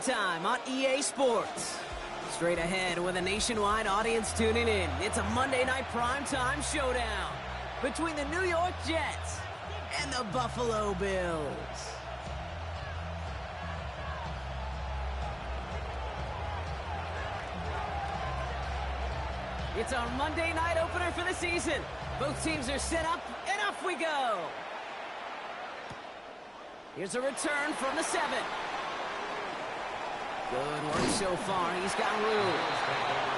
prime time on EA Sports. Straight ahead with a nationwide audience tuning in. It's a Monday night primetime showdown between the New York Jets and the Buffalo Bills. It's our Monday night opener for the season. Both teams are set up, and off we go. Here's a return from the 7. Good work so far. He's got room.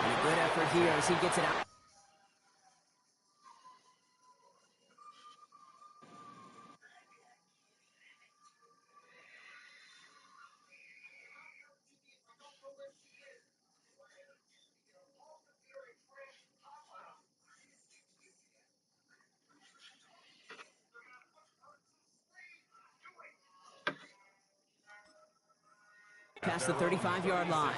And a good effort here as he gets it out. Past the 35-yard line.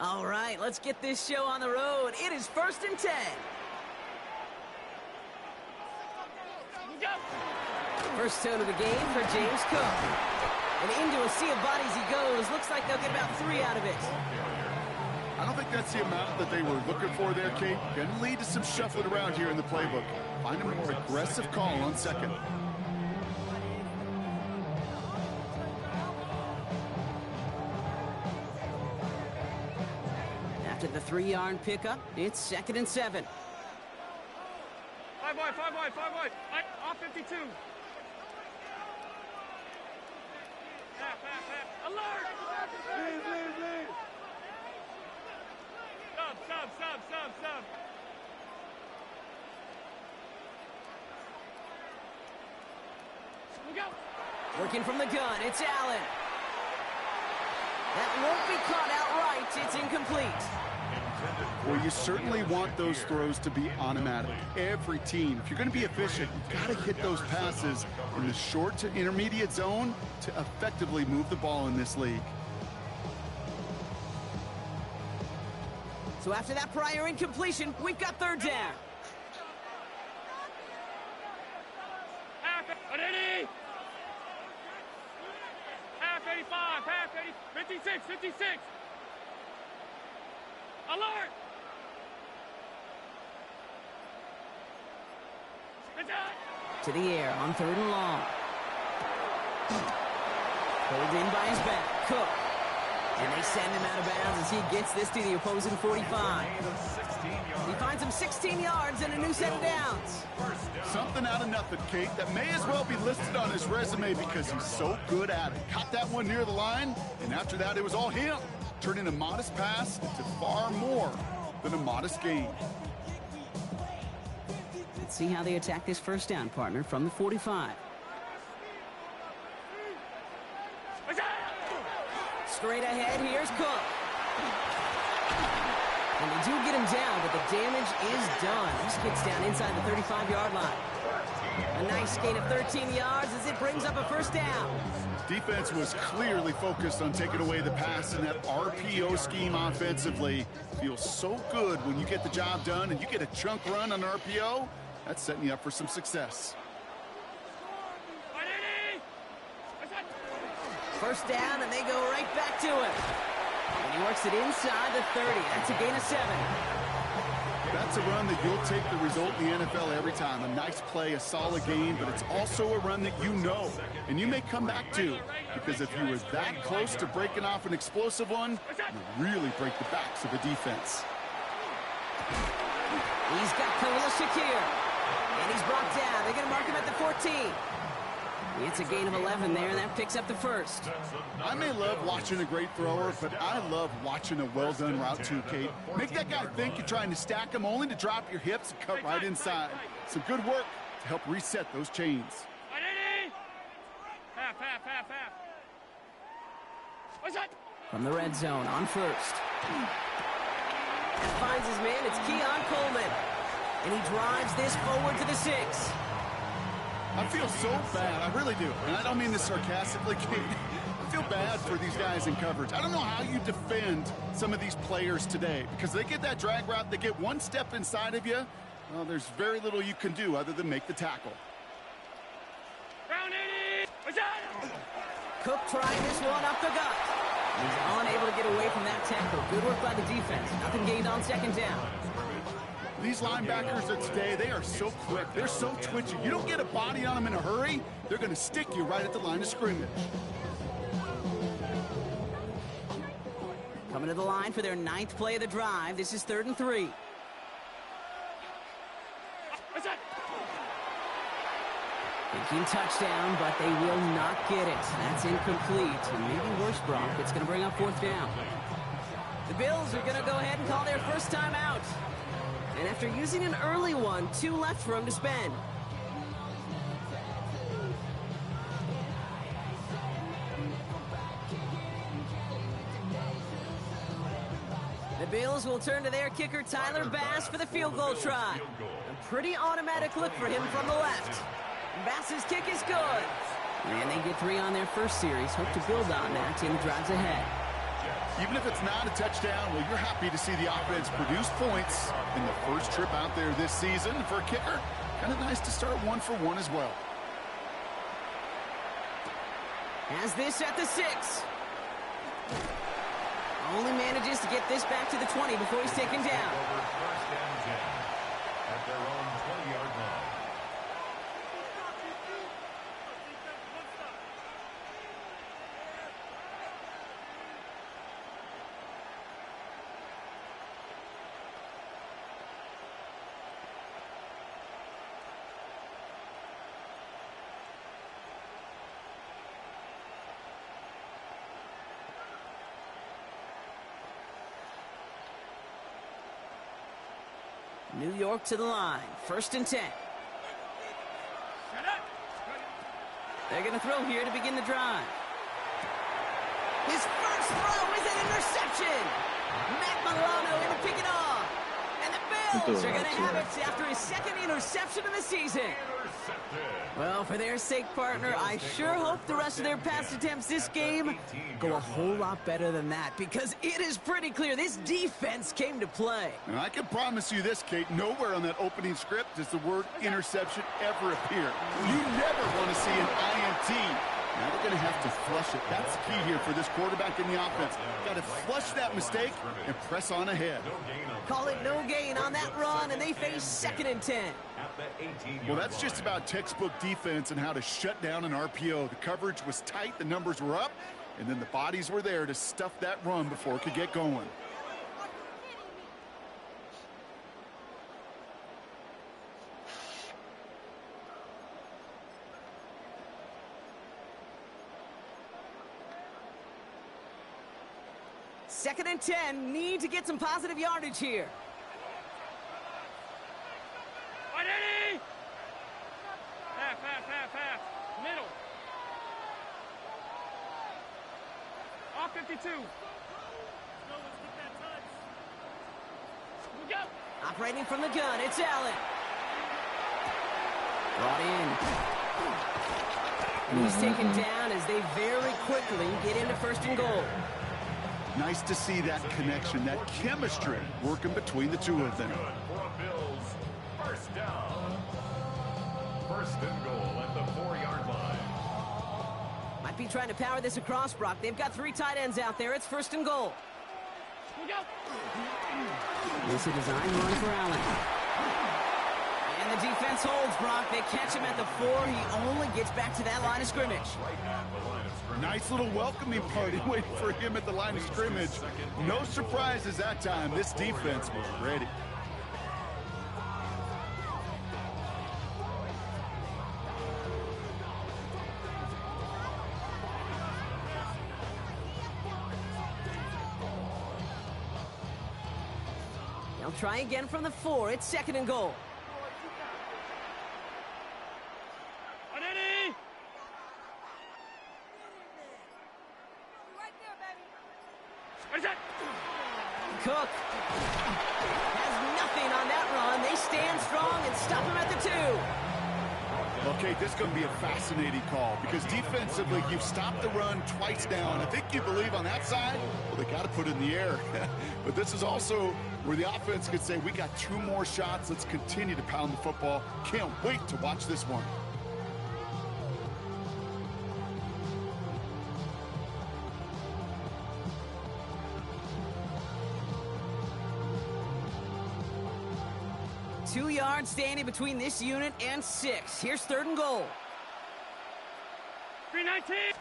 All right, let's get this show on the road. It is 1st and 10. First tone of the game for James Cook. And into a sea of bodies he goes. Looks like they'll get about 3 out of it. I don't think that's the amount that they were looking for there, Kate. Going to lead to some shuffling around here in the playbook. Find a more aggressive call on second. After the 3-yard pickup, it's 2nd and 7. 5 wide. Off 52. Alert! Lead. Sub. We go. Working from the gun, it's Allen. That won't be caught outright. It's incomplete. Well, you certainly want those throws to be automatic. Every team, if you're going to be efficient, you've got to hit those passes in the short to intermediate zone to effectively move the ball in this league. So after that prior incompletion, we've got 3rd down. Half 80. Half 85. Half 80. 56. Alert! To the air on 3rd and long. Pulled in by his back. Cook. And they send him out of bounds as he gets this to the opposing 45. He finds him 16 yards and a new set of downs. Something out of nothing, Kate, that may as well be listed on his resume because he's so good at it. Caught that one near the line, and after that it was all him. Turning a modest pass into far more than a modest gain. Let's see how they attack this 1st down, partner, from the 45. Straight ahead, here's Cook. And they do get him down, but the damage is done. He skids down inside the 35-yard line. A nice gain of 13 yards as it brings up a 1st down. Defense was clearly focused on taking away the pass in that RPO scheme offensively. Feels so good when you get the job done and you get a chunk run on RPO. That's setting you up for some success. 1st down, and they go right back to him. And he works it inside the 30. That's a gain of 7. That's a run that you'll take the result in the NFL every time. A nice play, a solid game, but it's also a run that you know, and you may come back to, because if you were that close to breaking off an explosive one, you really break the backs of the defense. He's got Khalil Shakir, and he's brought down. They're going to mark him at the 14. It's a gain of 11 there, and that picks up the 1st. I may love watching a great thrower, but I love watching a well-done route too, Kate. Make that guy think you're trying to stack him only to drop your hips and cut right inside. Some good work to help reset those chains. Half. What's that? From the red zone on 1st. Finds his man, it's Keon Coleman. And he drives this forward to the 6. I feel so bad. I really do. And I don't mean this sarcastically, Kate. I feel bad for these guys in coverage. I don't know how you defend some of these players today because they get that drag route, they get one step inside of you. Well, there's very little you can do other than make the tackle. Cook trying this one up the gut. He's unable to get away from that tackle. Good work by the defense. Nothing gained on second down. These linebackers of today, they are so quick. They're so twitchy. You don't get a body on them in a hurry, they're going to stick you right at the line of scrimmage. Coming to the line for their 9th play of the drive. This is 3rd and 3. Thinking touchdown, but they will not get it. That's incomplete. And maybe worse, Brock. It's going to bring up 4th down. The Bills are going to go ahead and call their first time out. And after using an early one, 2 left for them to spend. The Bills will turn to their kicker, Tyler Bass, for the field goal try. A pretty automatic look for him from the left. Bass's kick is good. And they get 3 on their first series. Hope to build on that in the drives ahead. Even if it's not a touchdown, well, you're happy to see the offense produce points in the first trip out there this season. For a kicker, kind of nice to start 1 for 1 as well. Has this at the 6. Only manages to get this back to the 20 before he's taken down. At their own 20-yard line. New York to the line. 1st and 10. They're going to throw here to begin the drive. His first throw is an interception. Matt Milano in to pick it off. And the Bills are going to have it after his 2nd interception of the season. Well, for their sake, partner, I sure hope the rest of their pass attempts this game go a whole lot better than that, because it is pretty clear this defense came to play. And I can promise you this, Kate, nowhere on that opening script does the word interception ever appear. You never want to see an INT. Now they're going to have to flush it. That's the key here for this quarterback in the offense. Got to flush that mistake and press on ahead. Call it no gain on that run, and they face 2nd and 10. Well, that's just about textbook defense and how to shut down an RPO. The coverage was tight, the numbers were up, and then the bodies were there to stuff that run before it could get going. Second and 10, need to get some positive yardage here. Half. Middle. Off 52. Go. Operating from the gun, it's Allen. Brought in. And he's taken down as they very quickly get into 1st and goal. Nice to see that connection, that chemistry working between the two of them. Bills, 1st down. 1st and goal at the 4-yard line. Might be trying to power this across, Brock. They've got 3 tight ends out there. It's 1st and goal. This is a design run for Allen. And the defense holds, Brock. They catch him at the 4. He only gets back to that line of scrimmage. Nice little welcoming party waiting for him at the line of scrimmage. No surprises that time. This defense was ready. They'll try again from the 4. It's 2nd and goal. Cook has nothing on that run. They stand strong and stop him at the 2. Okay, this is going to be a fascinating call because defensively, you've stopped the run twice now, and I think you believe on that side, well, they got to put it in the air. But this is also where the offense could say, we got 2 more shots. Let's continue to pound the football. Can't wait to watch this one. Two yards standing between this unit and 6. Here's 3rd and goal. 319.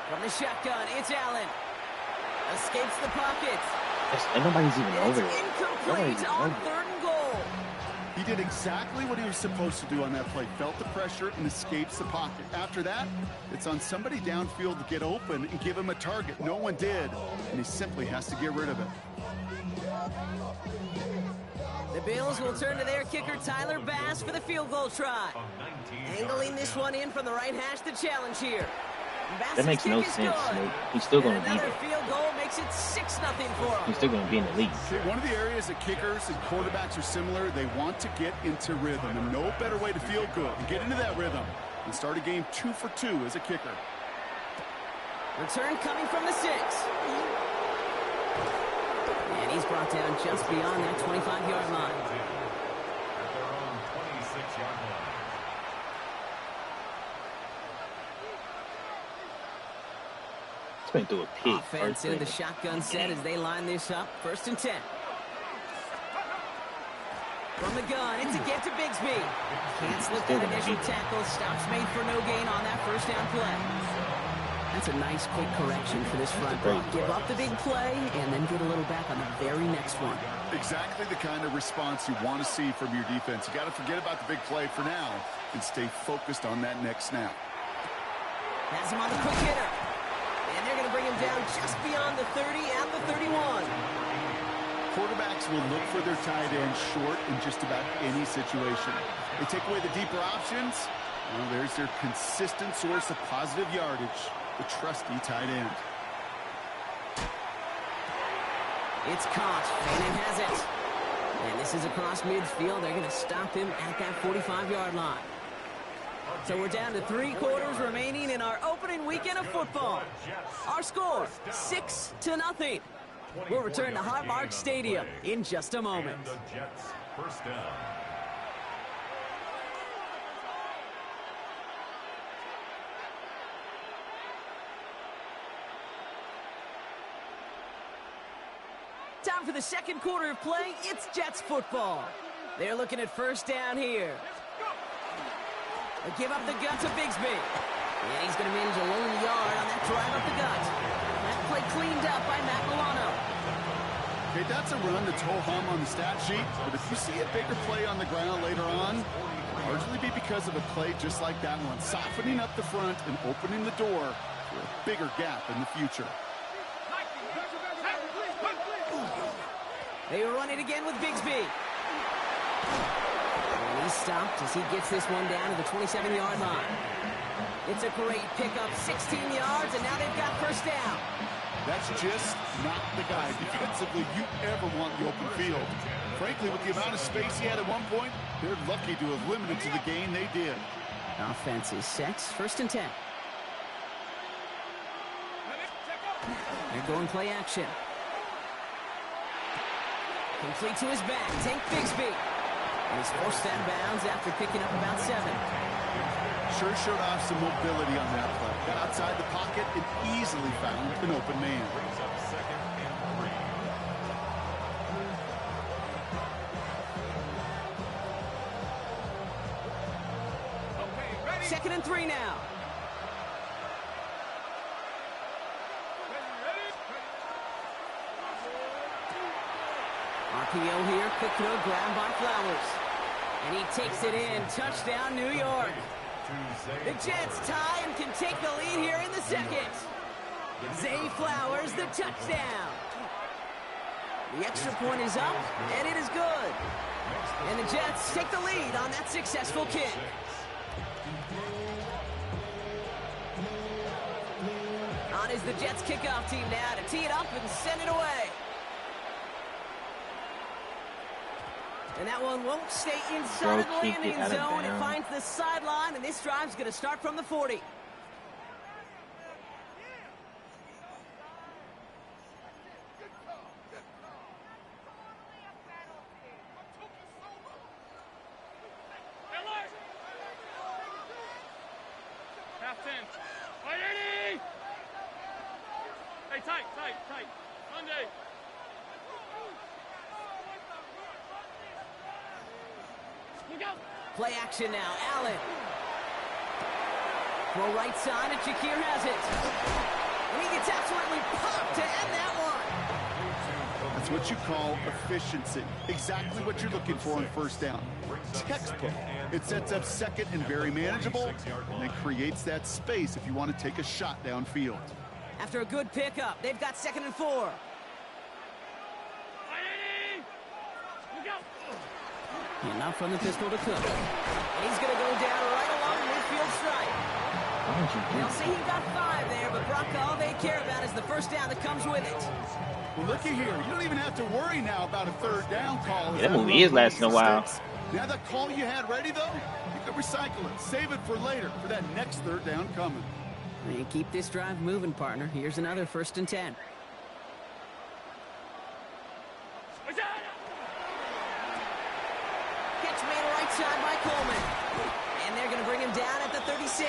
From the shotgun, it's Allen. Escapes the pocket. And nobody's even And over it's there. incomplete on 3rd and goal. He did exactly what he was supposed to do on that play. Felt the pressure and escapes the pocket. After that, it's on somebody downfield to get open and give him a target. No one did, and he simply has to get rid of it. The Bills will turn to their kicker, Tyler Bass, for the field goal try. Angling this one in from the right hash, the challenge here. That makes no sense, Snoop. He's still going to be Another there. field goal makes it 6-0 for him. He's still going to be in the league. One of the areas that kickers and quarterbacks are similar, they want to get into rhythm, and no better way to feel good and get into that rhythm and start a game 2 for 2 as a kicker. Return coming from the 6. And he's brought down just beyond that 25-yard line. At their own 26-yard line. He's going to do a pick. Offense in the shotgun set as they line this up. 1st and 10. From the gun, it's a get to Bigsby. Can't slip that initial tackle. Stops made for no gain on that 1st down play. That's a nice quick correction for this front block. Give up the big play and then get a little back on the very next one. Exactly the kind of response you want to see from your defense. You got to forget about the big play for now and stay focused on that next snap. Has him on the quick hitter. And they're going to bring him down just beyond the 30 at the 31. Quarterbacks will look for their tight end short in just about any situation. They take away the deeper options. Well, there's their consistent source of positive yardage, the trusty tight end. It's caught. Fannin has it. And this is across midfield. They're going to stop him at that 45-yard line. So we're down to 3 quarters remaining in our opening weekend of football. Our score, 6-0. We'll return to Highmark Stadium in just a moment. And the Jets, 1st down. Time for the 2nd quarter of play. It's Jets football. They're looking at 1st down here. They give up the gut to Bigsby. And he's going to manage a lone yard on that drive up the gut. That play cleaned up by Matt Milano. Okay, that's a run that's ho-hum on the stat sheet, but if you see a bigger play on the ground later on, it'll largely be because of a play just like that one, softening up the front and opening the door for a bigger gap in the future. They run it again with Bigsby. And he's stopped as he gets this one down to the 27-yard line. It's a great pickup, 16 yards, and now they've got 1st down. That's just not the guy defensively you ever want in the open field. Frankly, with the amount of space he had at one point, they're lucky to have limited to the gain they did. Offense is set, 1st and 10. They're going play action. Complete to his back, Tank Bigsby. And he's forced out of bounds after picking up about 7. Sure showed off some mobility on that play. Got outside the pocket and easily found an open man. Brings up 2nd and 3. 2nd and 3 now. RPO here, quick throw, grab by Flowers. And he takes it in, touchdown New York. The Jets tie and can take the lead here in the 2nd. Zay Flowers, the touchdown. The extra point is up, and it is good. And the Jets take the lead on that successful kick. On is the Jets kickoff team now to tee it up and send it away. And that one won't stay inside Bro, of the kick landing it out of zone. It bounds. finds the sideline, and this drive's going to start from the 40. Half 10. Mighty! Hey, tight. Monday. Look out. Play action now. Allen. Throw right side, and Shakir has it. And he gets absolutely popped to end that one. That's what you call efficiency. Exactly what you're looking for on first down. Textbook. It sets up second and very manageable, and it creates that space if you want to take a shot downfield. After a good pickup, they've got 2nd and 4. Mighty! Look out. And now from the pistol to Cook. And he's going to go down right along the midfield stripe. Why don't you They'll do see that? he got 5 there, but Brock, all they care about is the first down that comes with it. Well, looky here. You don't even have to worry now about a third down call. Yeah, that movie is lasting a while. Now that call you had ready, though, you can recycle it. Save it for later, for that next third down coming. And keep this drive moving, partner. Here's another 1st and 10. Catch made right side by Coleman. And they're going to bring him down at the 36.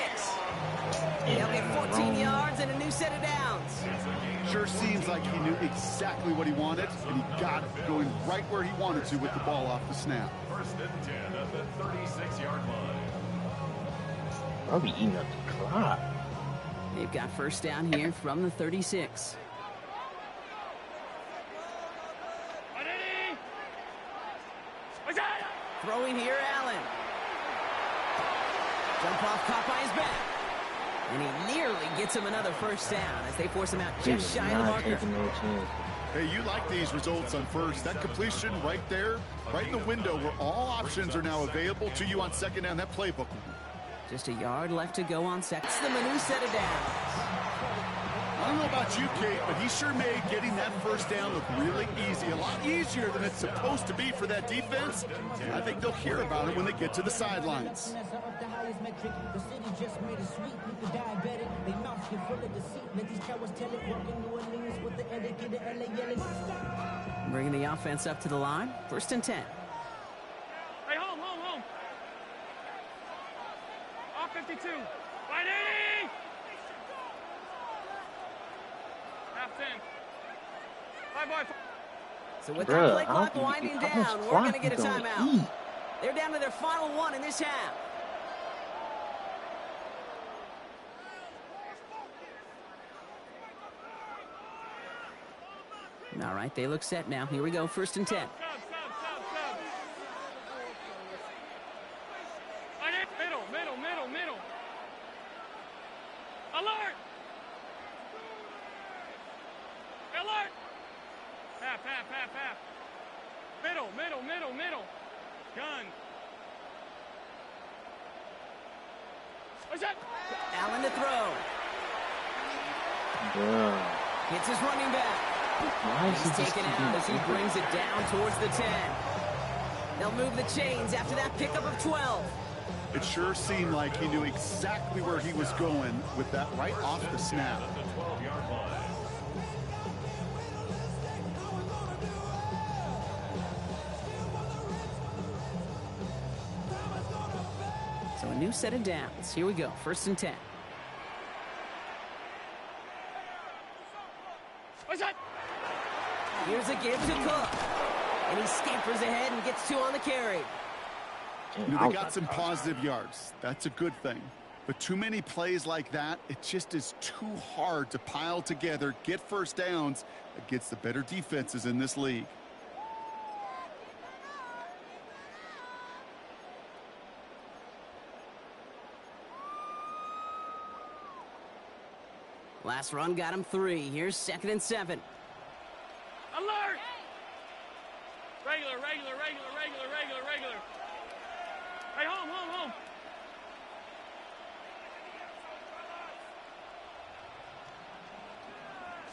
They'll get 14 yards and a new set of downs. Sure seems like he knew exactly what he wanted, and he got it going right where he wanted to with the ball off the snap. 1st and 10 at the 36-yard line. Probably eating up the clock. They've got 1st down here from the 36. Throwing here, Allen. Jump off, caught by his back. And he nearly gets him another 1st down as they force him out He just was shy of the not marker. taking no chance. Hey, you like these results on first. That completion right there, right in the window where all options are now available to you on 2nd down, that playbook. Just a yard left to go on 2nd. It's the new set of downs. I don't know about you, Kate, but he sure made getting that 1st down look really easy. A lot easier than it's supposed to be for that defense. I think they'll hear about it when they get to the sidelines. Bringing the offense up to the line. 1st and 10. Hey, home. Off 52. Mighty! Half 10. Bye. So with Bruh, that play how clock do you- winding how much down, we're clock going to get a you gonna timeout. eat? They're down to their final one in this half. All right, they look set now. Here we go, 1st and 10. Sub. Middle. Alert! Half. Middle. Gun. What's that? Allen to throw. Bruh. Hits his running back. Why is he He's just taken keeping out as he it? brings it down towards the 10. They'll move the chains after that pickup of 12. It sure seemed like he knew exactly where he was going with that right off the snap. The 12-yard line. So a new set of downs. Here we go, 1st and 10. What's that? Here's a give to Cook. And he scampers ahead and gets 2 on the carry. You know, they got some positive yards. That's a good thing. But too many plays like that, it just is too hard to pile together, get 1st downs against the better defenses in this league. Last run got him 3. Here's 2nd and 7. Alert! Regular. Hey, home.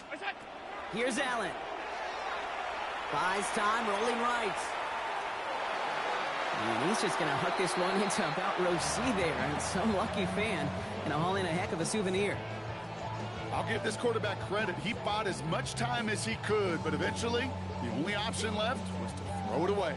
What's that? Here's Allen. Buys time, rolling right. And he's just going to hook this one into about row C there. And some lucky fan can haul in a heck of a souvenir. I'll give this quarterback credit. He bought as much time as he could, but eventually the only option left was to throw it away.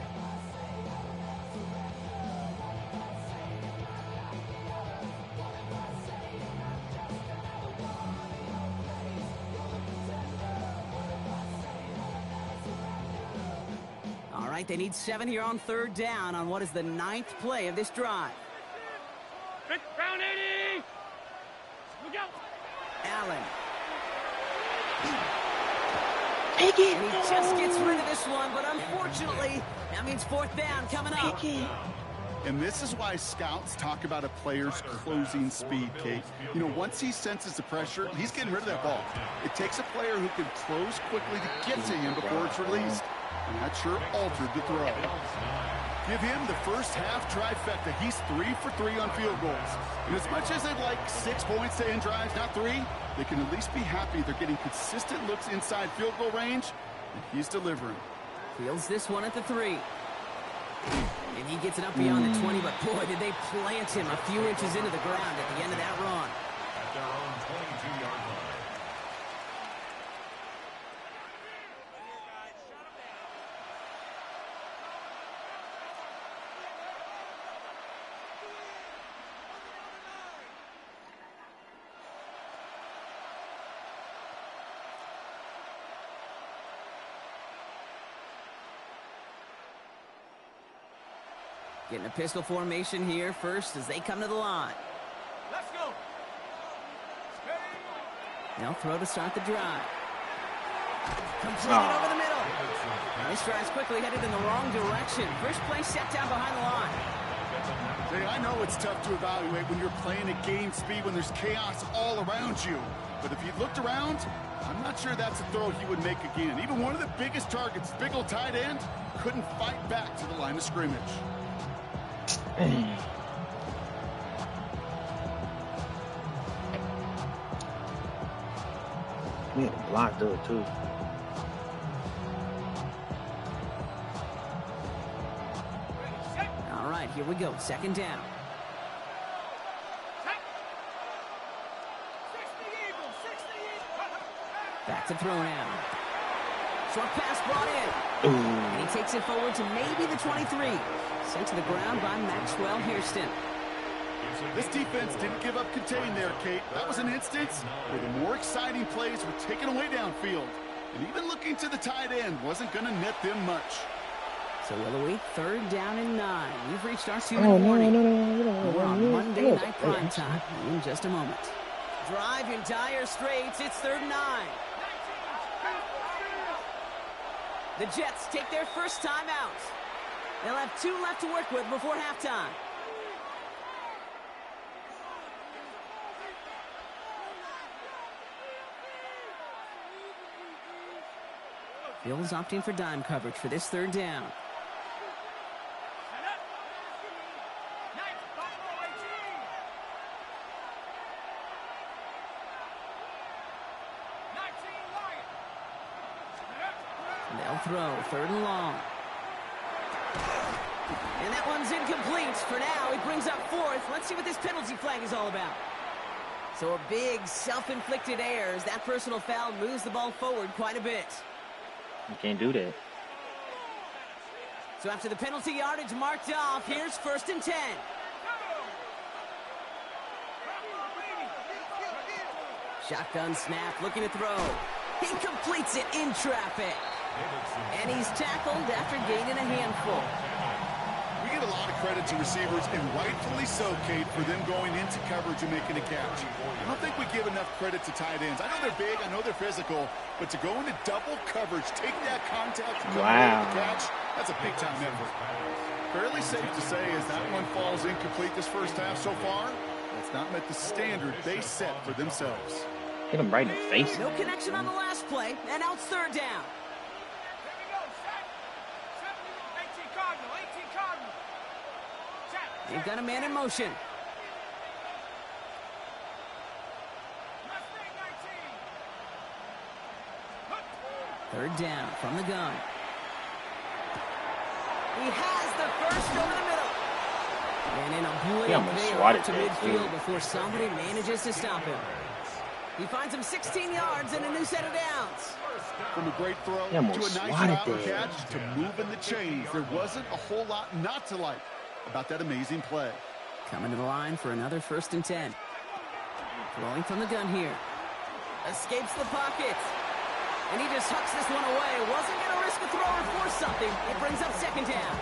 All right, they need 7 here on 3rd down on what is the 9th play of this drive. Round 80. Look out. Allen. Pick it. And he just gets rid of this one, but unfortunately, that means 4th down coming up. Pick it. And this is why scouts talk about a player's closing speed, Kate. You know, once he senses the pressure, he's getting rid of that ball. It takes a player who can close quickly to get to him before it's released. And that sure altered the throw. Give him the first half trifecta. He's 3 for 3 on field goals. And as much as they'd like 6 points to end drives, not 3, they can at least be happy they're getting consistent looks inside field goal range, and he's delivering. Fields this one at the 3. And he gets it up beyond the 20, but boy, did they plant him a few inches into the ground at the end of that run. At their own 22-yard line. Getting a pistol formation here first as they come to the line. Let's go. They'll throw to start the drive. Completed over the middle. And this drive's quickly headed in the wrong direction. First play set down behind the line. Jay, I know it's tough to evaluate when you're playing at game speed when there's chaos all around you. But if he looked around, I'm not sure that's a throw he would make again. Even one of the biggest targets, big old tight end, couldn't fight back to the line of scrimmage. We had a block though too. All right, here we go. 2nd down. Back to throw now. Short pass brought in. Ooh. And he takes it forward to maybe the 23. Sent to the ground by Maxwell Hairston. This defense didn't give up contain there, Kate. That was an instance where the more exciting plays were taken away downfield. And even looking to the tight end wasn't going to net them much. So Willowy, 3rd down and 9. We've reached our 2-minute warning. We're on Monday Night Prime Time in just a moment. Drive in dire straits. It's 3rd and 9. The Jets take their first time out. They'll have 2 left to work with before halftime. Bill's opting for dime coverage for this 3rd down. They'll throw 3rd and long. And that one's incomplete. For now, it brings up 4th. Let's see what this penalty flag is all about. So a big self-inflicted error as that personal foul moves the ball forward quite a bit. You can't do that. So after the penalty yardage marked off, here's 1st and 10. Shotgun snap, looking to throw. He completes it in traffic. And he's tackled after gaining a handful. We give a lot of credit to receivers, and rightfully so, Kate, for them going into coverage and making a catch. I don't think we give enough credit to tight ends. I know they're big, I know they're physical, but to go into double coverage, take that contact, and come away with the catch, that's a big-time effort. Fairly safe to say as that one falls incomplete this first half so far, that's not met the standard they set for themselves. Hit him right in the face. No connection on the last play, and now it's 3rd down. They've got a man in motion. Third down from the gun. He has the first over the middle. And in a blink, He almost they are swatted up to that, midfield too. before somebody manages to stop him. He finds him 16 yards and a new set of downs. From a great throw He to a almost nice swatted mountain that. catch to moving the chains, there wasn't a whole lot not to like about that amazing play. Coming to the line for another 1st and 10. Throwing from the gun here. Escapes the pocket. And he just hucks this one away. Wasn't going to risk a throw or force something. It brings up 2nd down.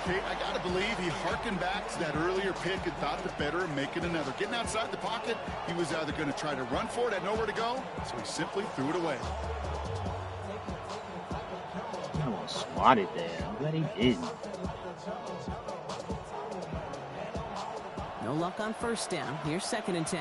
Kate, I got to believe he harkened back to that earlier pick and thought the better of making another. Getting outside the pocket, he was either going to try to run for it, had nowhere to go, so he simply threw it away. He almost swatted that. I'm glad he didn't. No luck on 1st down. Here's 2nd and 10.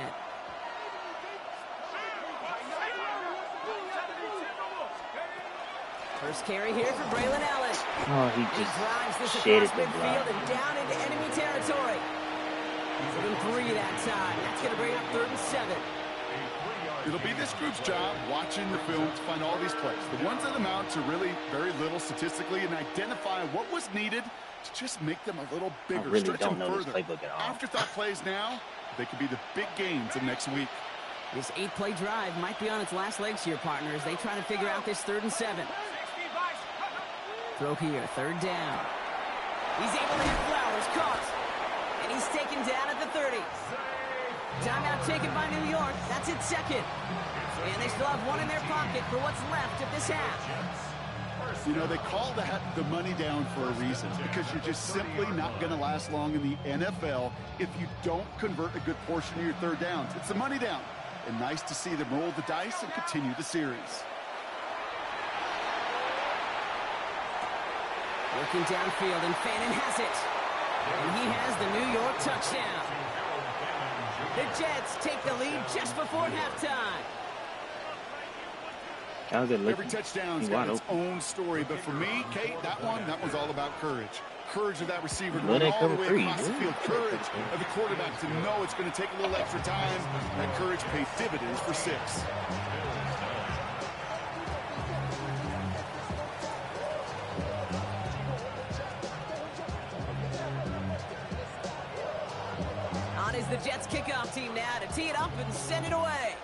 First carry here for Braylon Allen. Oh, he He just drives this shaded across the midfield block. and down into enemy territory. He's within 3 that time. That's going to bring up 3rd and 7. It'll be this group's job watching the film to find all these plays. The ones that amount to really very little statistically and identify what was needed to just make them a little bigger, really stretch don't them know this further. playbook at all. Afterthought plays now, they could be the big gains of next week. This 8-play drive might be on its last legs here, partners. They try to figure out this 3rd and 7. Throw here, 3rd down. He's able to hit Flowers, caught. And he's taken down at the 30. Timeout taken by New York. That's its 2nd. And they still have one in their pocket for what's left of this half. You know, they call that the money down for a reason, because you're just simply not going to last long in the NFL if you don't convert a good portion of your 3rd downs. It's the money down. And nice to see them roll the dice and continue the series. Working downfield, and Fannin has it. And he has the New York touchdown. The Jets take the lead just before halftime. That was a good look. Every touchdown's He got wide its open. own story, but for me, Kate, that was all about courage. Courage of that receiver to Well, run they all the cover way three, across the yeah. field. Courage of the quarterback to know it's going to take a little extra time. That courage paid dividends for 6. On is the Jets kickoff team now to tee it up and send it away.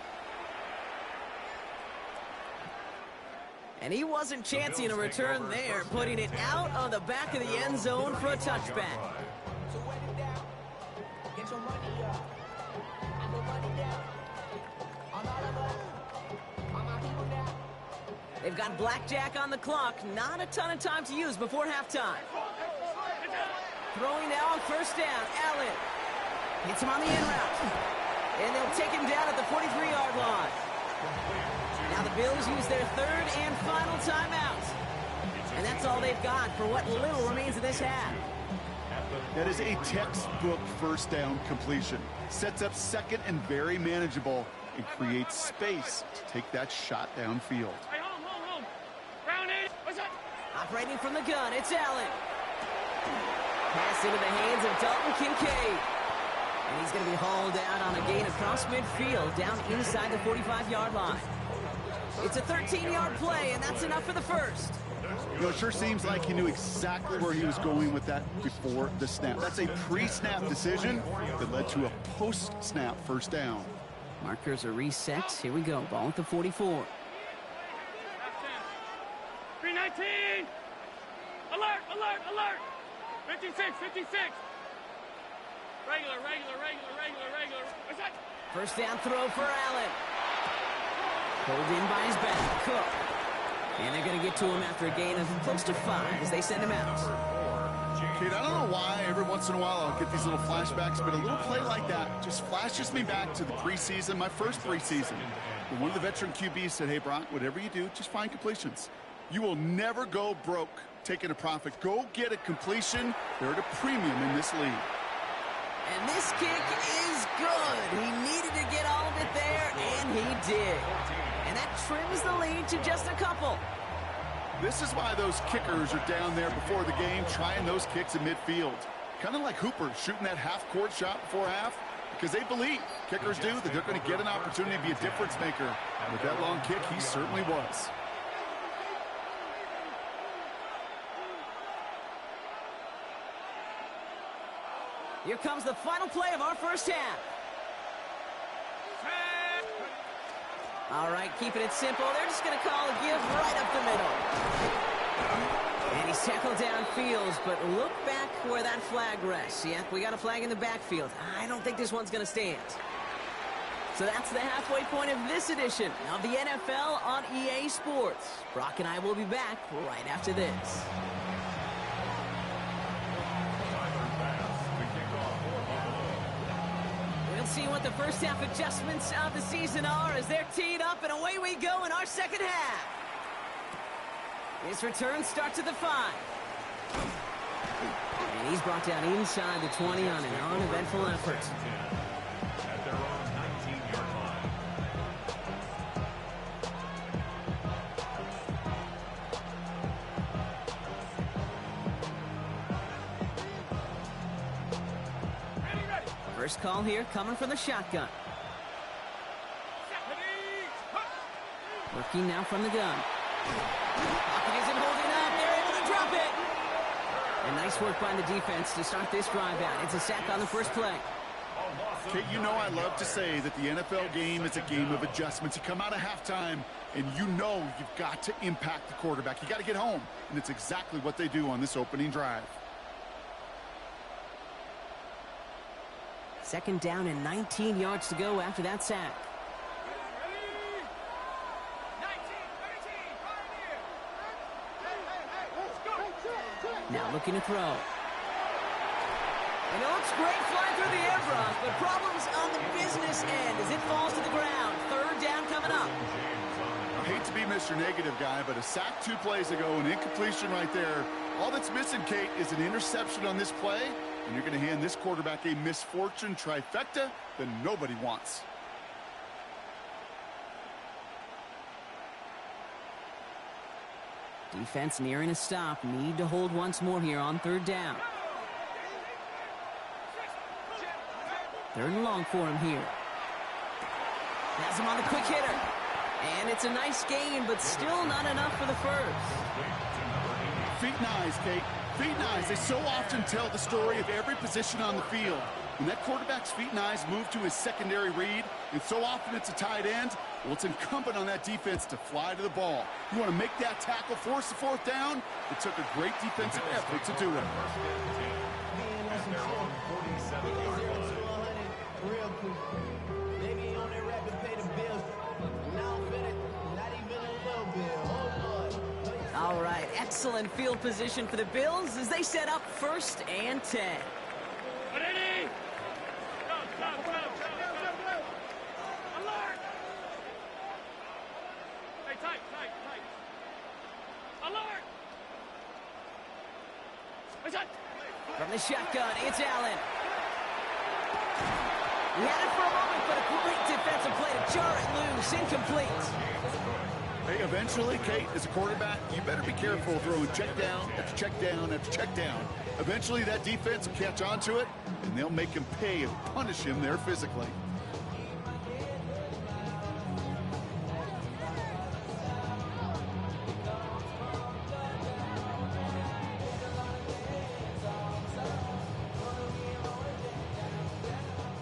And he wasn't chancing a return there, putting it out on the back of the end zone for a touchback. They've got blackjack on the clock. Not a ton of time to use before halftime. Throwing now on 1st down. Allen hits him on the in route. And they'll take him down at the 43-yard line. Now the Bills use their 3rd and final timeout. And that's all they've got for what little remains of this half. That is a textbook 1st down completion. Sets up 2nd and very manageable and creates space to take that shot downfield. Hey, home. Round 8. What's up? Operating from the gun, it's Allen. Pass into the hands of Dalton Kincaid. And he's going to be hauled out on a gain across midfield, down inside the 45-yard line. It's a 13-yard play, and that's enough for the 1st. You know, it sure seems like he knew exactly where he was going with that before the snap. That's a pre-snap decision that led to a post-snap 1st down. Markers are reset. Here we go. Ball at the 44. 319. Alert. 56. Regular. What's that? 1st down throw for Allen. Pulled in by his back, Cook. And they're going to get to him after a gain of close to 5 as they send him out. Kate, I don't know why every once in a while I'll get these little flashbacks, but a little play like that just flashes me back to the preseason, my first preseason. When one of the veteran QBs said, hey, Brock, whatever you do, just find completions. You will never go broke taking a profit. Go get a completion. They're at a premium in this league. And this kick is good. He needed to get all of it there, and he did. And that trims the lead to just a couple. This is why those kickers are down there before the game, trying those kicks in midfield. Kind of like Hooper shooting that half-court shot before half, because they believe, kickers do, that they're going to get an opportunity to be a difference maker. With that long kick, he certainly was. Here comes the final play of our first half. All right, keeping it simple. They're just going to call a give right up the middle. And he's tackled downfield, but look back where that flag rests. Yep, we got a flag in the backfield. I don't think this one's going to stand. So that's the halfway point of this edition of the NFL on EA Sports. Brock and I will be back right after this. We'll see what the first half adjustments of the season are as they're teed up, and away we go in our second half. His return starts at the 5. And he's brought down inside the 20 on an uneventful effort. At their own 19-yard line. First call here coming from the shotgun. Working now from the gun. Pocket isn't holding up. They're able to drop it. And nice work by the defense to start this drive out. It's a sack on the first play. Kate, you know I love to say that the NFL game is a game of adjustments. You come out of halftime, and you know you've got to impact the quarterback. You got to get home, and it's exactly what they do on this opening drive. Second down and 19 yards to go after that sack. Now looking to throw. And it looks great flying through the air, Brock, but problems on the business end as it falls to the ground. Third down coming up. I hate to be Mr. Negative guy, but a sack 2 plays ago, an incompletion right there. All that's missing, Kate, is an interception on this play, and you're going to hand this quarterback a misfortune trifecta that nobody wants. Defense nearing a stop. Need to hold once more here on third down. Third and long for him here. Has him on the quick hitter. And it's a nice gain, but still not enough for the first. Feet and eyes, Kate. Feet and eyes. They so often tell the story of every position on the field. When that quarterback's feet and eyes move to his secondary read, and so often it's a tight end, well, it's incumbent on that defense to fly to the ball. You want to make that tackle, force the fourth down? It took a great defensive effort to do it. All right, excellent field position for the Bills as they set up 1st and 10. Ready? Go, go, go, go, go, go. Alert! Hey, tight, tight, tight. Alert! What's that? From the shotgun, it's Allen. He had it for a moment, but a great defensive play to jar it loose, incomplete. Hey, eventually, Kate, as a quarterback, you better be careful throwing check down after check down after check down. Eventually, that defense will catch on to it, and they'll make him pay and punish him there physically.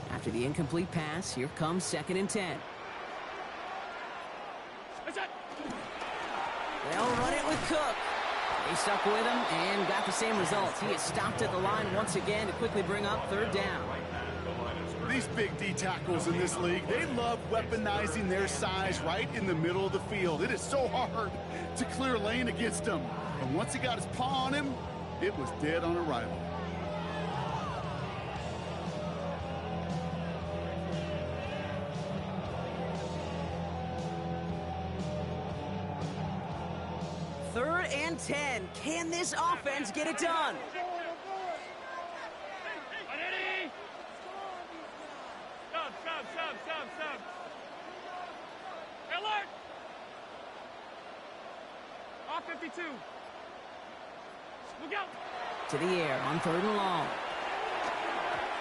After the incomplete pass, here comes 2nd and 10. They'll run it with Cook. They stuck with him and got the same results. He is stopped at the line once again to quickly bring up 3rd down. These big D tackles in this league, they love weaponizing their size right in the middle of the field. It is so hard to clear lane against him. And once he got his paw on him, it was dead on arrival. Third and 10. Can this offense get it done? Ready? Stop, stop, stop, stop, stop. Alert! Off 52. Look out! To the air on 3rd and long.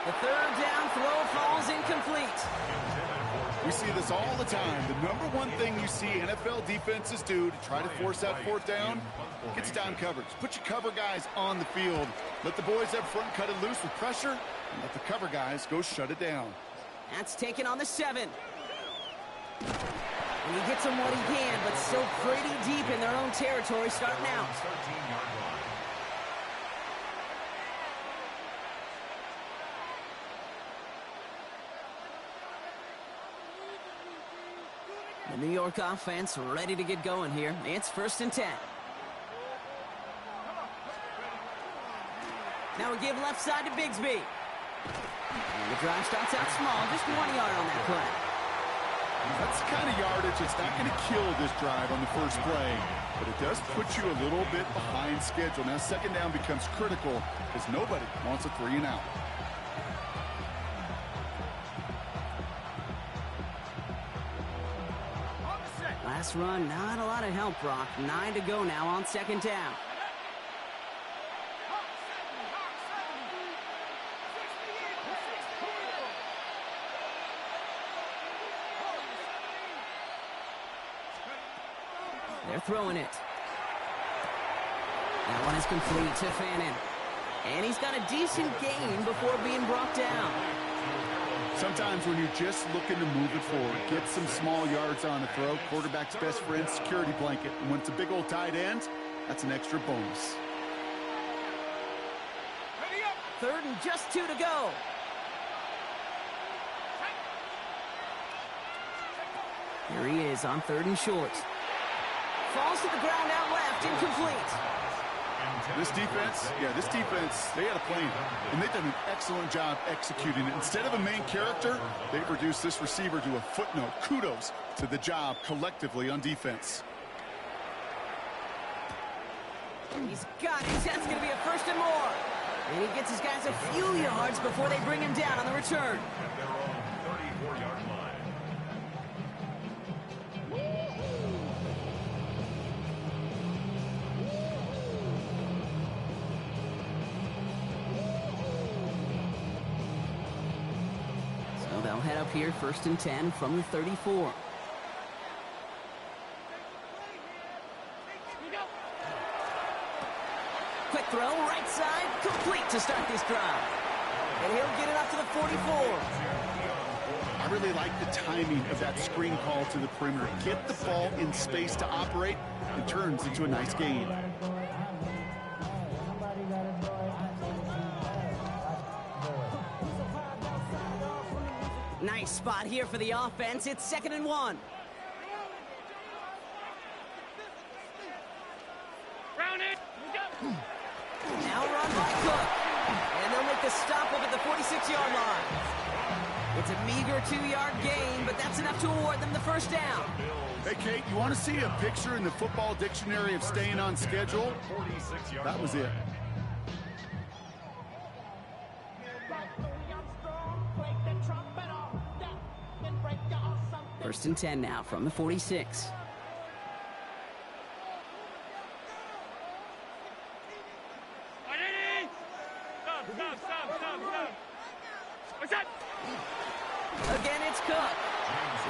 The 3rd down throw falls incomplete. We see this all the time. The number one thing you see NFL defenses do to try to force that fourth down, gets down coverage. Put your cover guys on the field. Let the boys up front cut it loose with pressure, and let the cover guys go shut it down. That's taken on the 7. And he gets them what he can, but still pretty deep in their own territory starting out. The New York offense ready to get going here. It's 1st and 10. Now we give left side to Bigsby. And the drive starts out small, just 1 yard on that play. That's the kind of yardage that's not going to kill this drive on the first play, but it does put you a little bit behind schedule. Now 2nd down becomes critical because nobody wants a 3 and out. Last run, not a lot of help, Brock. 9 to go now on 2nd down. They're throwing it. That one is complete to Fannin. And he's got a decent gain before being brought down. Sometimes when you're just looking to move it forward, get some small yards on the throw, quarterback's best friend, security blanket. And when it's a big old tight end, that's an extra bonus. 3rd and just 2 to go. Here he is on 3rd and short. Falls to the ground out left, incomplete. This defense, they had a plan, and they've done an excellent job executing it. Instead of a main character, they've reduced this receiver to a footnote. Kudos to the job collectively on defense. He's got it. That's going to be a 1st and more. And he gets his guys a few yards before they bring him down on the return. At their own 34-yard line. They'll head up here 1st and 10 from the 34. Quick throw, right side, complete to start this drive. And he'll get it up to the 44. I really like the timing of that screen call to the perimeter. Get the ball in space to operate, and turns into a nice gain. Nice spot here for the offense. It's 2nd and 1. Round it. Now run by Cook. And they'll make the stop up at the 46-yard line. It's a meager 2-yard gain, but that's enough to award them the 1st down. Hey, Kate, you want to see a picture in the football dictionary of staying on schedule? That was it. First and 10 now from the 46. Stop. What's that? Again, it's Cook.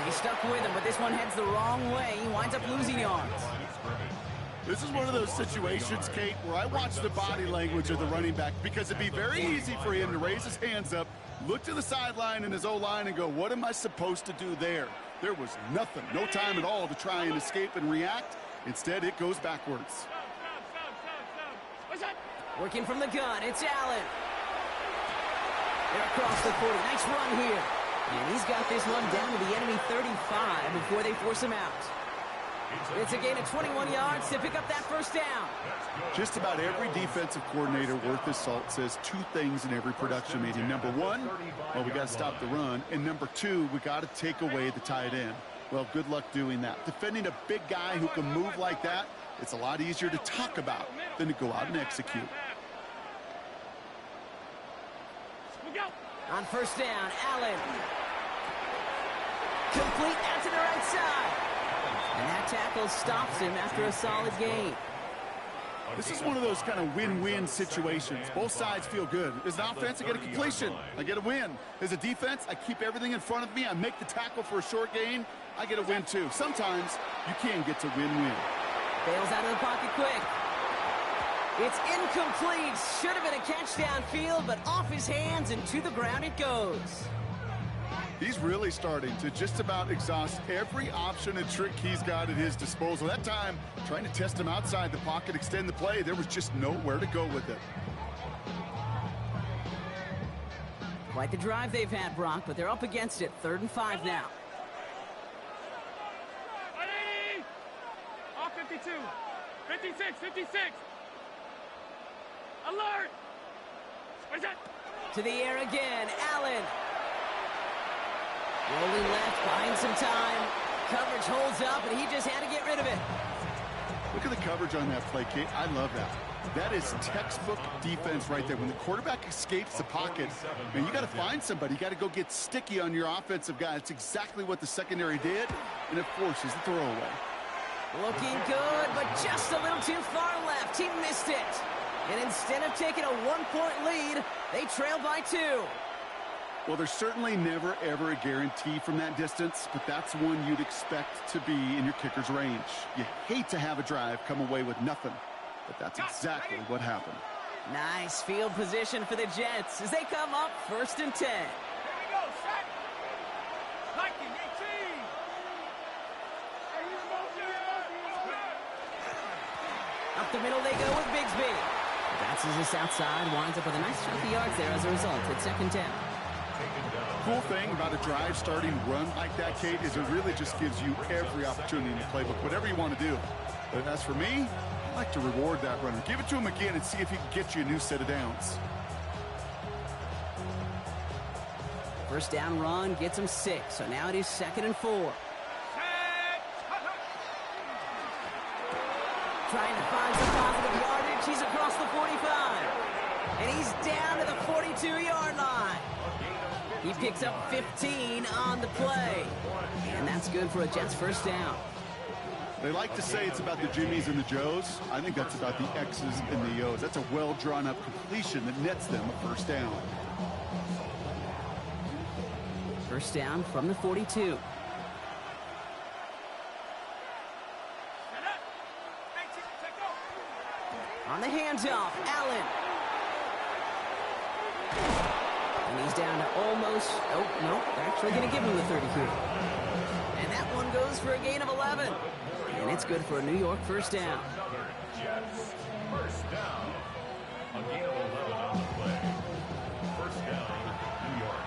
He's stuck with him, but this one heads the wrong way. He winds up losing yards. This is one of those situations, Kate, where I watch the body language of the running back because it'd be very easy for him to raise his hands up, look to the sideline in his O-line and go, what am I supposed to do there? There was nothing, no time at all to try and escape and react. Instead, it goes backwards. Stop. What's that? Working from the gun, it's Allen. They're across the 40. Nice run here. And he's got this one down to the enemy 35 before they force him out. It's a gain of 21 yards to pick up that 1st down. Just about every defensive coordinator worth his salt says 2 things in every production meeting. Number 1, well, we got to stop the run. And number 2, we got to take away the tight end. Well, good luck doing that. Defending a big guy who can move like that, it's a lot easier to talk about than to go out and execute. On 1st down, Allen. Complete out to the right side. And that tackle stops him after a solid gain. This is one of those kind of win-win situations. Both sides feel good. As an offense, I get a completion. I get a win. As a defense, I keep everything in front of me. I make the tackle for a short gain. I get a win, too. Sometimes you can get to win-win. Bails out of the pocket quick. It's incomplete. Should have been a catch downfield, but off his hands and to the ground it goes. He's really starting to just about exhaust every option and trick he's got at his disposal. That time, trying to test him outside the pocket, extend the play, there was just nowhere to go with it. Quite the drive they've had, Brock, but they're up against it. 3rd and 5 now. Ready? All 52. 56, 56. Alert! What is that? To the air again, Allen. Rolling left, buying some time. Coverage holds up, and he just had to get rid of it. Look at the coverage on that play, Kate. I love that. That is textbook defense right there. When the quarterback escapes the pocket, man, you got to find somebody. You got to go get sticky on your offensive guy. It's exactly what the secondary did, and it forces the throwaway. Looking good, but just a little too far left. He missed it. And instead of taking a 1-point lead, they trail by 2. Well, there's certainly never, ever a guarantee from that distance, but that's one you'd expect to be in your kicker's range. You hate to have a drive come away with nothing, but that's exactly what happened. Nice field position for the Jets as they come up 1st and 10. Here we go, set. Liking 18. Up the middle they go with Bigsby. Bounces this outside, winds up with a nice chunk of yards there as a result. It's 2nd and 10. Cool thing about a drive starting run like that, Kate, is it really just gives you every opportunity in the playbook, whatever you want to do. But as for me, I like to reward that runner. Give it to him again and see if he can get you a new set of downs. First down run gets him 6, so now it is 2nd and 4. Trying to find some positive yardage. He's across the 45. And he's down to the 42-yard line. He picks up 15 on the play. And that's good for a Jets first down. They like to say it's about the Jimmies and the Joes. I think that's about the X's and the O's. That's a well-drawn-up completion that nets them a first down. First down from the 42. On the handoff, Allen. And he's down to almost, oh, no, they're actually going to give him the 30 here. And that one goes for a gain of 11. And it's good for a New York first down. Jets, first down. A gain of 11 on the play. First down, New York.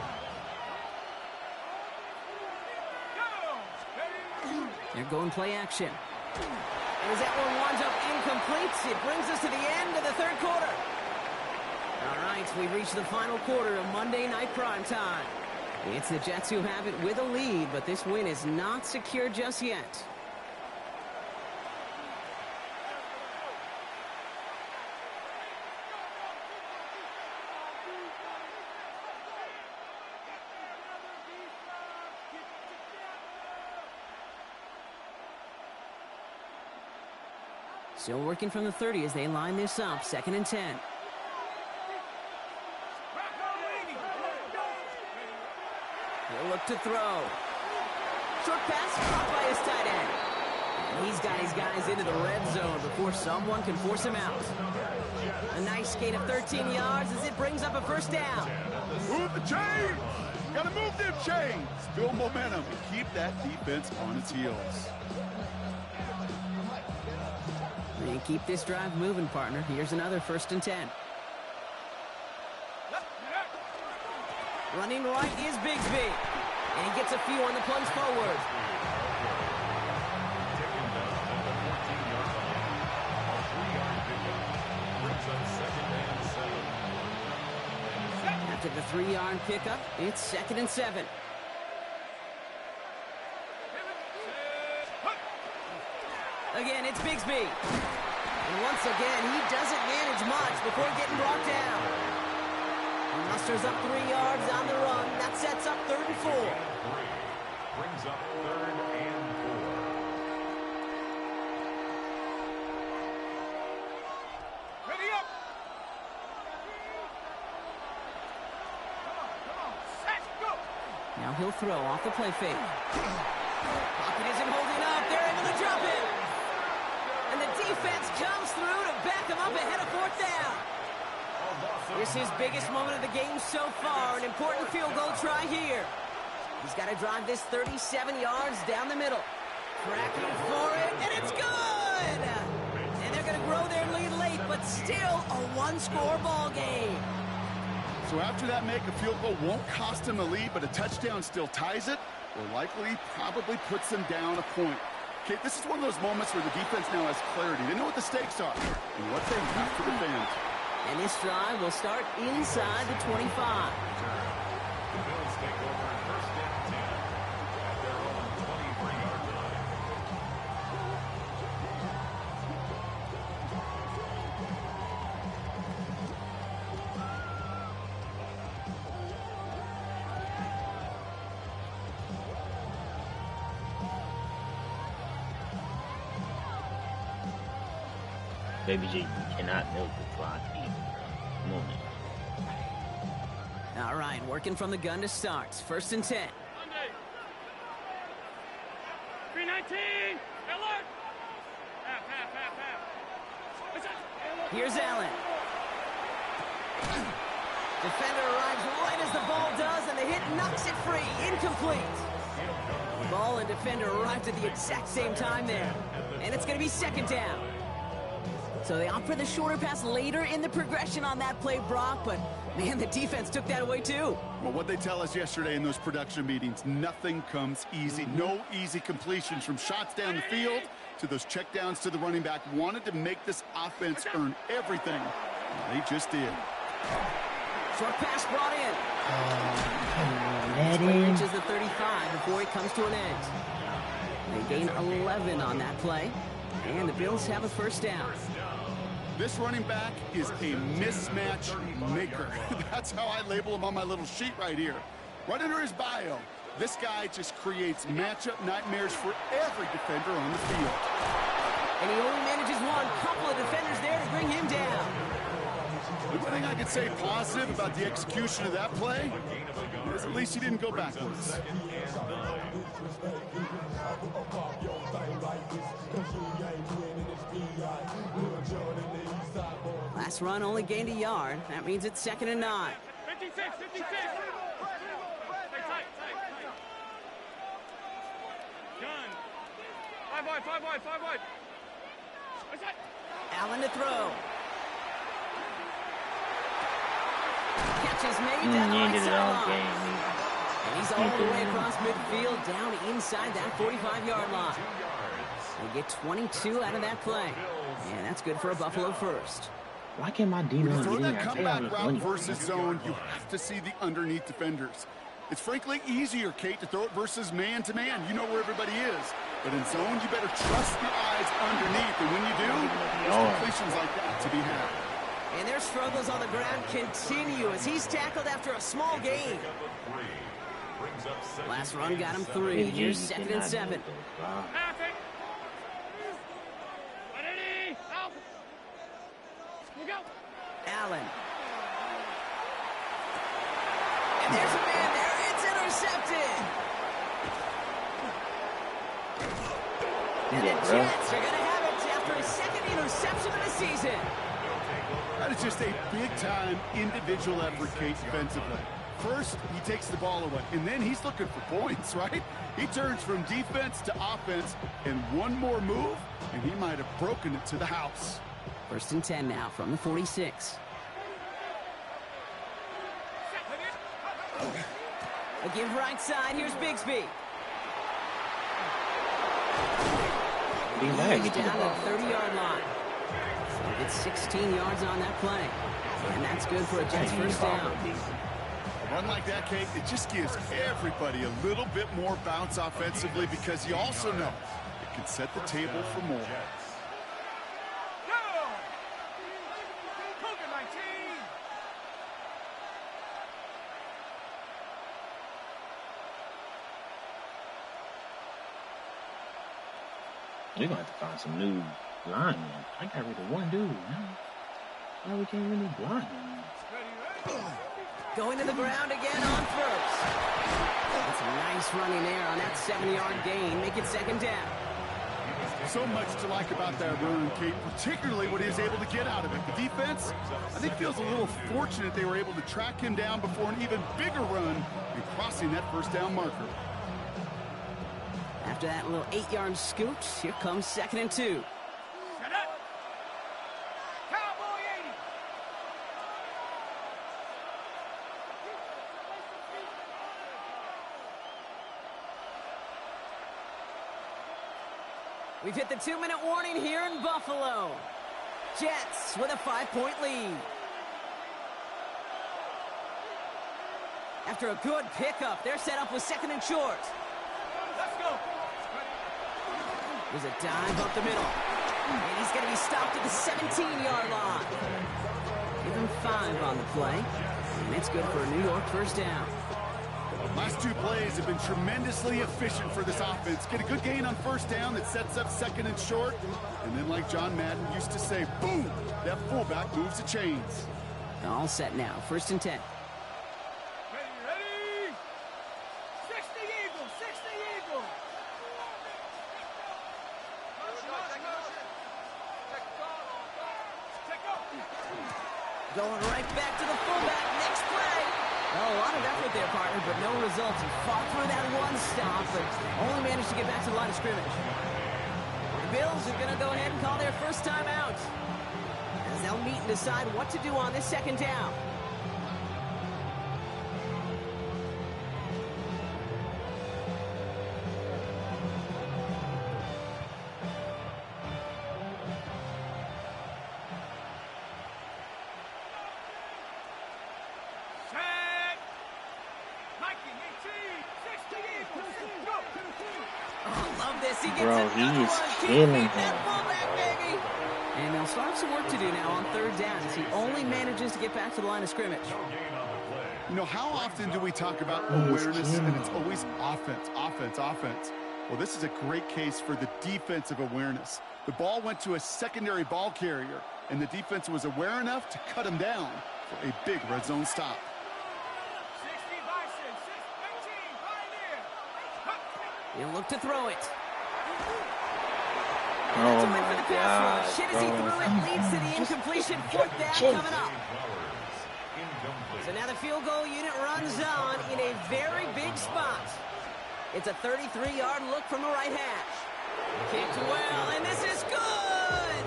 They're going play action. And as that one winds up incomplete, it brings us to the end of the 3rd quarter. All right, we've reached the final quarter of Monday Night Primetime. It's the Jets who have it with a lead, but this win is not secure just yet. Still working from the 30 as they line this up, 2nd and 10. He'll look to throw. Short pass caught by his tight end. And he's got his guys into the red zone before someone can force him out. A nice gain of 13 yards as it brings up a first down. Move the chains! Gotta move them chains! Build momentum and keep that defense on its heels. And keep this drive moving, partner. Here's another 1st and 10. Running right is Bigsby. And he gets a few on the plunge forward. After the 3-yard pickup, it's 2nd and 7. Again, it's Bigsby. And once again, he doesn't manage much before getting brought down. He musters up 3 yards on the run. That sets up 3rd and 4. Brings up 3rd and 4. Now he'll throw off the play fake. Pocket isn't holding up. They're able to drop it. And the defense comes through to back him up ahead of 4th down. This is his biggest moment of the game so far. An important field goal try here. He's got to drive this 37 yards down the middle. Cracking for it, and it's good! And they're going to grow their lead late, but still a one-score ball game. So after that make, a field goal won't cost him the lead, but a touchdown still ties it, or likely probably puts them down a point. Okay, this is one of those moments where the defense now has clarity. They know what the stakes are and what they have to defend. And this drive will start inside the 25. The Bills take over first down 10 at their own 23-yard line. Baby G, you cannot milk the clock either. Come on now. All right, working from the gun to start. 1st and 10. 319. Alert. Here's Allen. Defender arrives right as the ball does, and the hit knocks it free. Incomplete. The ball and defender arrived at the exact same time there. And it's going to be 2nd down. So they opt for the shorter pass later in the progression on that play, Brock, but man, the defense took that away too. Well, what they tell us yesterday in those production meetings, nothing comes easy. No easy completions, from shots down the field to those checkdowns to the running back. Wanted to make this offense earn everything. They just did. Short pass brought in. Let Play him. reaches the 35 before it comes to an end. They gain 11 on that play, and the Bills have a 1st down. This running back is a mismatch maker. That's how I label him on my little sheet right here. Right under his bio, this guy just creates matchup nightmares for every defender on the field. And he only manages one. Couple of defenders there to bring him down. The one thing I could say positive about the execution of that play is at least he didn't go backwards. Last run only gained a yard. That means it's 2nd and 9. 56. Tight. Gun. 5 wide. Allen to throw. Catch is made He down the right ended it all sideline. game. And he's all the way across midfield, down inside that 45-yard line. They get 22 out of that play. And that's good for a Buffalo 1st. Why can't my D When you run throw get in that there? I comeback tell you, route money. versus zone, you have to see the underneath defenders. It's frankly easier, Kate, to throw it versus man-to-man. You know where everybody is. But in zone, you better trust your eyes underneath. And when you do, there's completions like that to be had. And their struggles on the ground continue as he's tackled after a small gain. Last run got him 3. Baby G, Here's you 2nd and cannot 7. milk the clock. Perfect. Ready. Out. You go. Allen. And there's a man there. It's intercepted. And the Yeah, bro. Jets are going to have it after his 2nd interception of the season. That is just a big-time individual effort, Kate, defensively. First, he takes the ball away, and then he's looking for points, right? He turns from defense to offense, and one more move, and he might have broken it to the house. 1st and 10 now from the 46. A give right side. Here's Bigsby. Be glad He's get you the down ball. at the 30-yard line. So he gets 16 yards on that play. And that's good for a Jets 1st down. A run like that, Kate, it just gives everybody a little bit more bounce offensively because you also know it can set the table for more. We're going to have to find some new linemen. I got rid of one dude, man. Why we can't really block him? Going to the ground again on first. That's a nice running there on that 7-yard gain. Make it second down. So much to like about that run, Kate, particularly what he was able to get out of it. The defense, I think, feels a little fortunate they were able to track him down before an even bigger run and crossing that first down marker. After that little 8-yard scoot, here comes 2nd and 2. Set up. Cowboy 80. We've hit the 2-minute warning here in Buffalo. Jets with a 5-point lead. After a good pickup, they're set up with 2nd and short. Let's go. There's a dive up the middle. And he's going to be stopped at the 17-yard line. Give him 5 on the play. And it's good for a New York first down. Last 2 plays have been tremendously efficient for this offense. Get a good gain on first down that sets up 2nd and short. And then, like John Madden used to say, boom, that fullback moves the chains. All set now. 1st and 10. Ready? 60 Eagles, 60 Eagles. Going right back to the fullback. Next play. Well, a lot of effort there, partner, but no results. He fought through that one stop, but only managed to get back to the line of scrimmage. The Bills are going to go ahead and call their first time out, as they'll meet and decide what to do on this 2nd down. Set. Mikey 18, 60 Eagles. Go. Oh, love this. He gets Bro, another he is one. Keep killing beating him. that fullback, baby. And they'll start some work to do now on 3rd down as he only manages to get back to the line of scrimmage. You know, how often do we talk about awareness and it's always offense, offense, offense? Well, this is a great case for the defensive awareness. The ball went to a secondary ball carrier, and the defense was aware enough to cut him down for a big red zone stop. 60 Bison, 6-15, Pioneer. He'll look to throw it. Oh Away my for the pass God, rush. Hit as he bro. threw it, leads to the incompletion. 4th down coming up. So now the field goal unit runs on in a very big spot. It's a 33-yard look from the right hash. Kicked well, and this is good.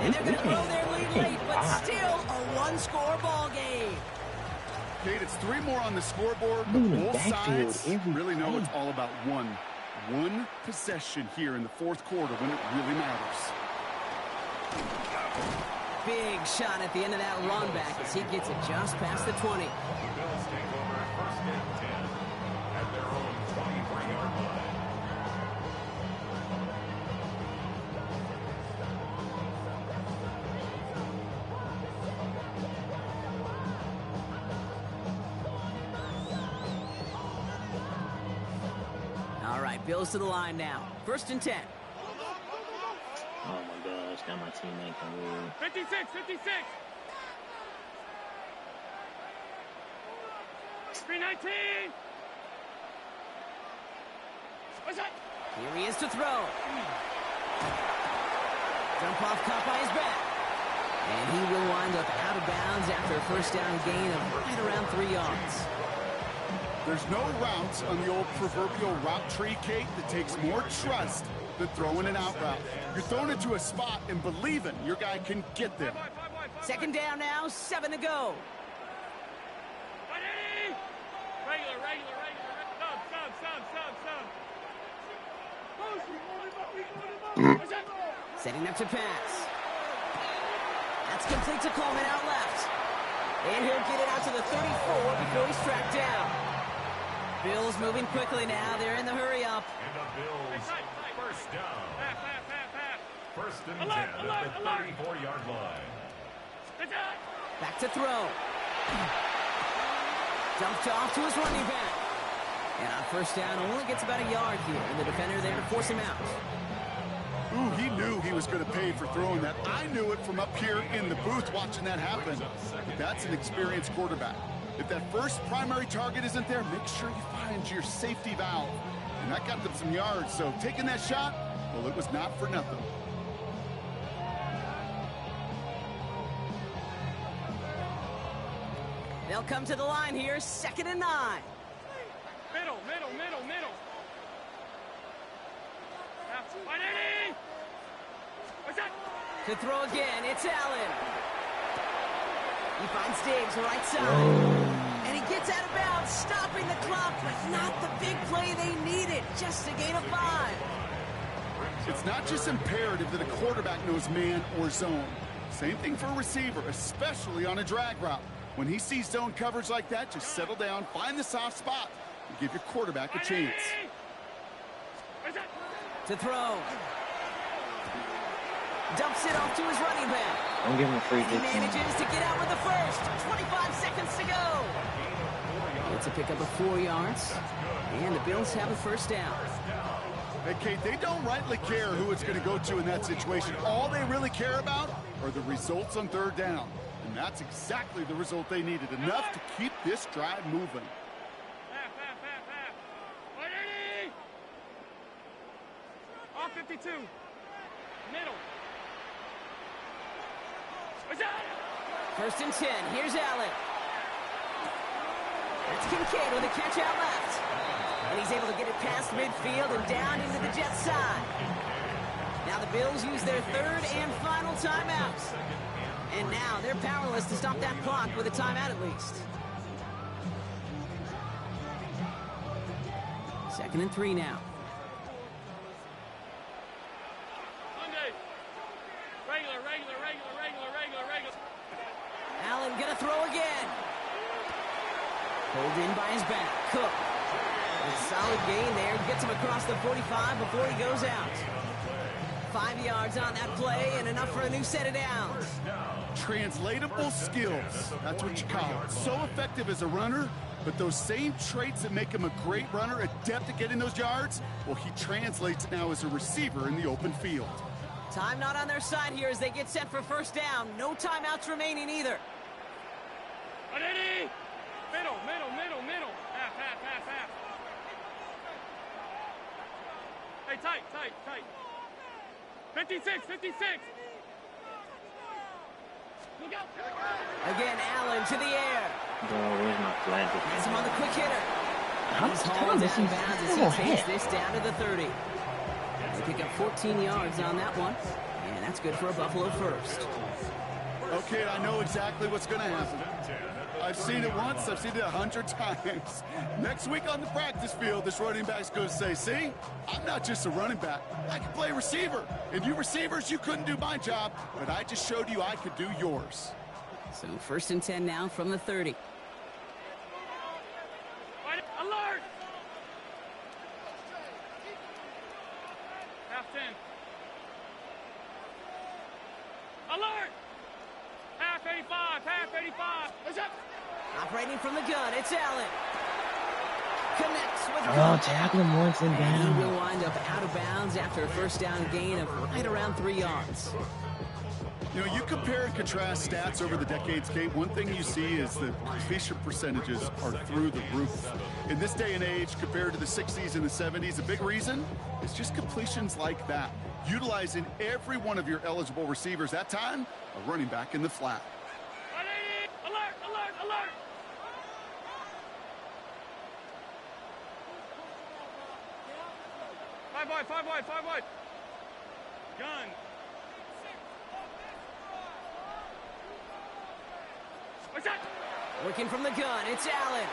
And they're going to throw their lead late, but still a 1-score ball game. Kate, it's 3 more on the scoreboard, but Moving both backfield sides every really know play. it's all about one possession here in the 4th quarter when it really matters. Big shot at the end of that run back as he gets it just past the 20. The Bills take over 1st and 10 at their own 23-yard line. All right, Bills to the line now. 1st and 10. Oh my gosh, now my teammate can move. 56, 56. 319. What's that? Here he is to throw. Jump off caught by his back. And he will wind up out of bounds after a first down gain of right around 3 yards. There's no route on the old proverbial route tree, Kate, that takes more trust than throwing an out route. You're throwing it to a spot and believing your guy can get there. 2nd down now, 7 to go. Ready? Regular. Sub. What's that? Setting up to pass. That's complete to Coleman out left. And he'll get it out to the 34 before he's tracked down. Bills moving quickly now. They're in the hurry up. And the Bills, first down. Half. 1st and 10 at the 34-yard line. Good job. Back to throw. Dumped off to his running back. And on first down, only gets about a yard here. And the defender there to force him out. Ooh, he knew he was going to pay for throwing that. I knew it from up here in the booth watching that happen. But that's an experienced quarterback. If that first primary target isn't there, make sure you find your safety valve. And that got them some yards, so taking that shot, well, it was not for nothing. They'll come to the line here, 2nd and 9. Middle. What's that? To throw again, it's Allen. He finds Diggs right side. And he gets out of bounds, stopping the clock, but not the big play they needed, just a gain of 5. It's not just imperative that a quarterback knows man or zone. Same thing for a receiver, especially on a drag route. When he sees zone coverage like that, just settle down, find the soft spot, and give your quarterback a chance. To throw. Dumps it off to his running back. Don't give him a free He 15. manages to get out with the first. 25 seconds to go. It's a pickup of 4 yards. And the Bills have a first down. Hey, Kate, they don't rightly care who it's going to go to in that situation. All they really care about are the results on 3rd down. And that's exactly the result they needed. Enough to keep this drive moving. Half. 180. Off 52. Middle. What's that? 1st and 10. Here's Allen. That's Kincaid with a catch out left. And he's able to get it past midfield and down into the Jets side. Now the Bills use their 3rd and final timeouts. And now they're powerless to stop that clock with a timeout at least. 2nd and 3 now. Monday. Regular. Allen gonna throw again. Pulled in by his back. Cook. A solid gain there. Gets him across the 45 before he goes out. 5 yards on that play and enough for a new set of downs. Translatable skills. That's what you call it. So effective as a runner, but those same traits that make him a great runner, adept at getting those yards, well, he translates it now as a receiver in the open field. Time not on their side here as they get set for first down. No timeouts remaining either. 180. Middle. Half. Hey, tight. 56. Look out. Again, Allen to the air. Bro, where's my flag? Has him on the quick hitter. He's hauled out of bounds as he takes this down to the 30. They pick up 14 yards on that one. And that's good for a Buffalo first. Okay, I know exactly what's going to happen. I've seen it once, I've seen it 100 times. Next week on the practice field, this running back's going to say, see, I'm not just a running back, I can play receiver. And you receivers, you couldn't do my job, but I just showed you I could do yours. So 1st and 10 now from the 30. Alert. Half 10. Alert. Half 85. What's up? Operating from the gun, it's Allen. Connects with Oh, tackle him once and and he down. will wind up out of bounds after a first down gain of right around 3 yards. You know, you compare and contrast stats over the decades, Kate. One thing you see is that completion percentages are through the roof. In this day and age, compared to the 60s and the 70s, a big reason is just completions like that. Utilizing every one of your eligible receivers. That time, a running back in the flat. 180. Alert. 5 wide. Gun. What's that? Working from the gun, it's Allen.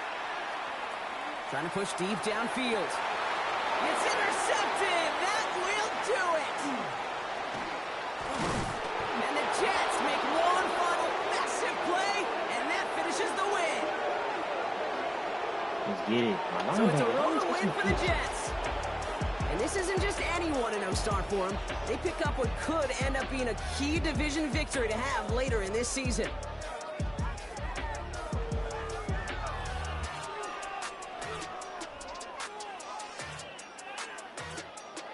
Trying to push deep downfield. It's intercepted! That will do it! And the Jets make one final massive play, and that finishes the win. Let's get it. My So it's a linebacker. road win for the Jets. And this isn't just any 1-0 start for them. They pick up what could end up being a key division victory to have later in this season.